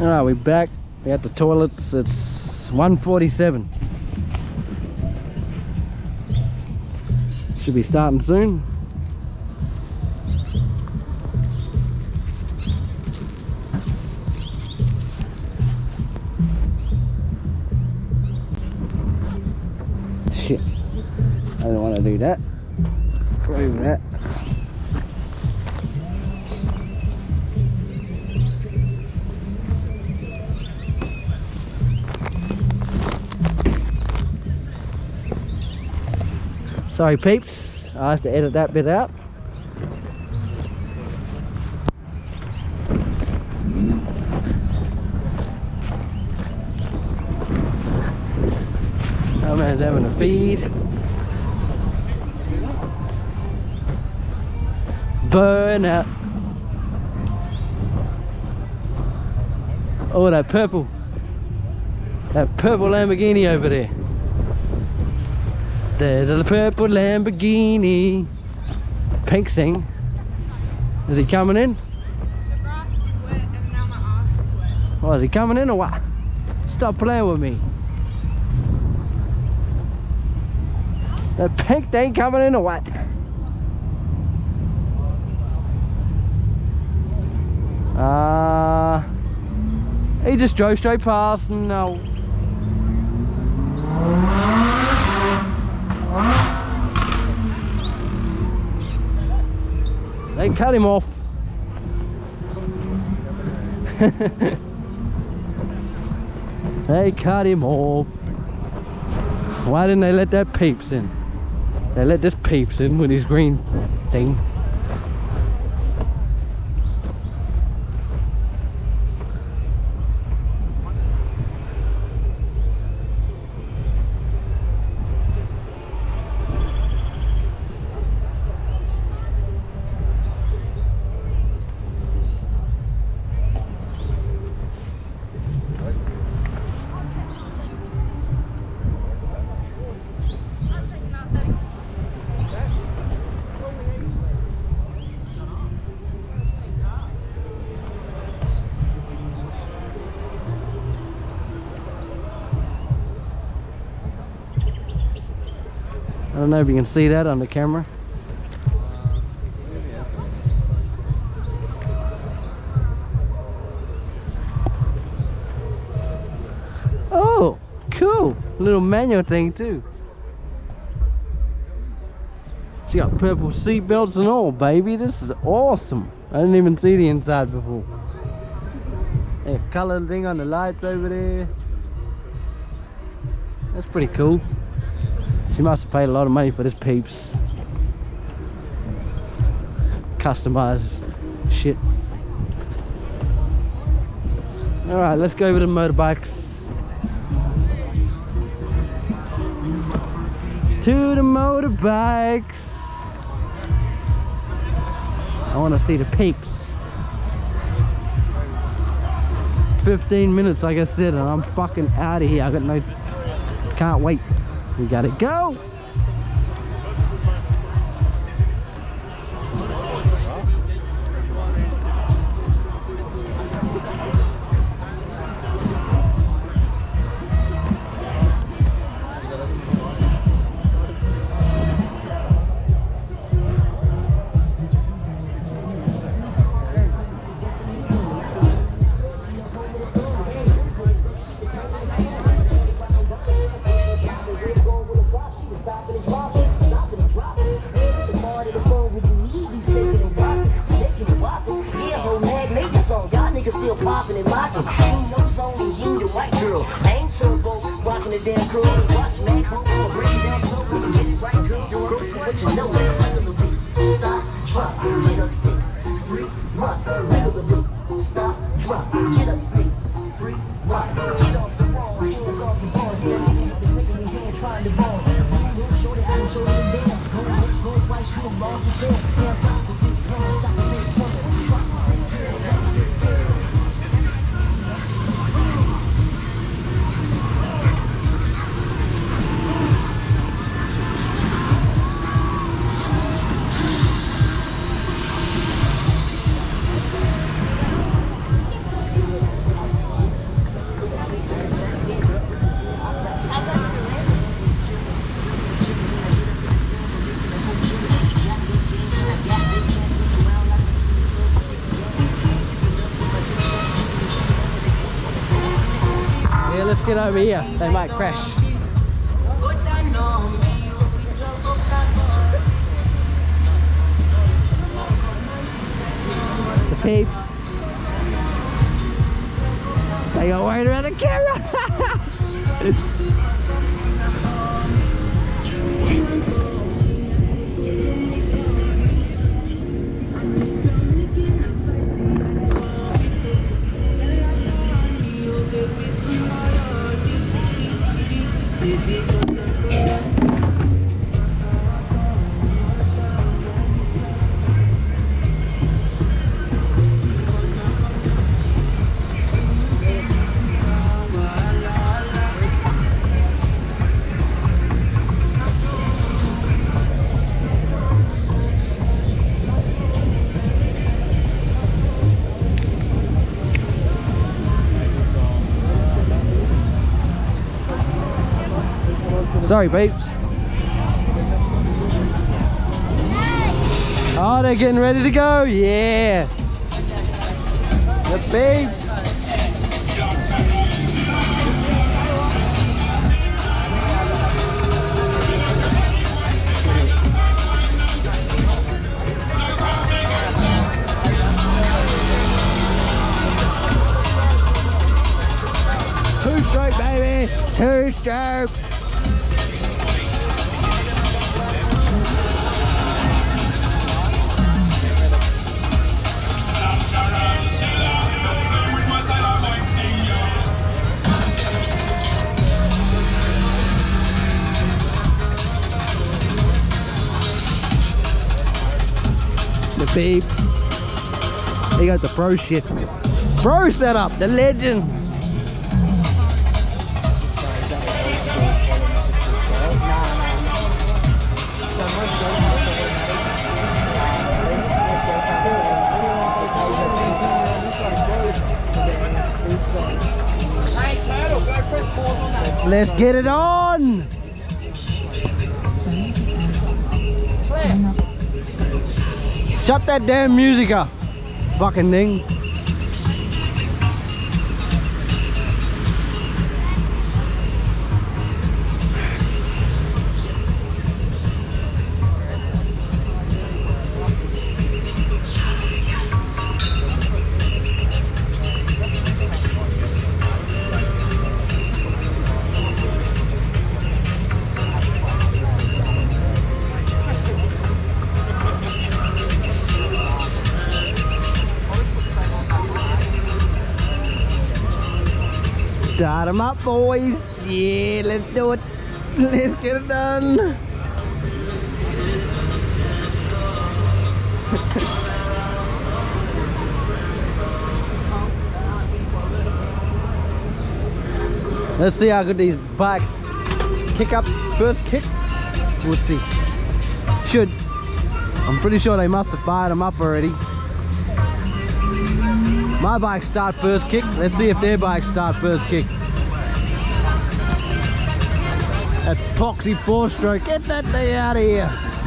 Alright, we're back. We're at the toilets. It's 1:47. Should be starting soon. Shit. I don't want to do that. Remove that. Sorry peeps, I'll have to edit that bit out. Our man's having a feed. Burn out. Oh, that purple Lamborghini over there. There's a purple Lamborghini. Pink sing. Is he coming in? The grass is wet and now my ass is wet. Oh, is he coming in or what? Stop playing with me. That pink thing coming in or what? He just drove straight past and no. They cut him off. They cut him off. Why didn't they let that peeps in? They let this peeps in with his green thing. I don't know if you can see that on the camera. Oh, cool. Little manual thing too. She got purple seat belts and all, baby. This is awesome. I didn't even see the inside before. Hey, colored thing on the lights over there. That's pretty cool. She must have paid a lot of money for this peeps. Customized shit. Alright, let's go over to the motorbikes. To the motorbikes. I want to see the peeps. 15 minutes like I said and I'm fucking out of here. I got no... Can't wait. We gotta go. Popping and mocking, ain't no zone and you the white girl. I ain't turbo, rocking the damn crew. Watch man, come on, bring that slow, we can get it right, girl. Go to what you know, wiggle the beat, stop, drop, get up, stick, free, rock, wiggle the beat, stop, drop, get up, stick, free, rock, get off the wall, hands off the ball, yeah, niggas making me hand trying to ball. Show the action, show the dance, go right through, lost the chance, hands off the beat, hands off the beat, Yeah, let's get over here. They might crash. The peeps. They go right around the camera. Sorry, babes. Oh, they're getting ready to go. Yeah. The babes. Two-stroke, baby. Two-stroke. The beep. He got the pro shit. Pro setup, the legend. Let's get it on. Shut that damn music up, fucking thing. Start them up, boys. Yeah, let's do it. Let's get it done. Let's see how good these bikes kick up first kick. We'll see. Should. I'm pretty sure they must have fired them up already. My bike start first kick. Let's see if their bikes start first kick. That poxy 4-stroke. Get that thing out of here.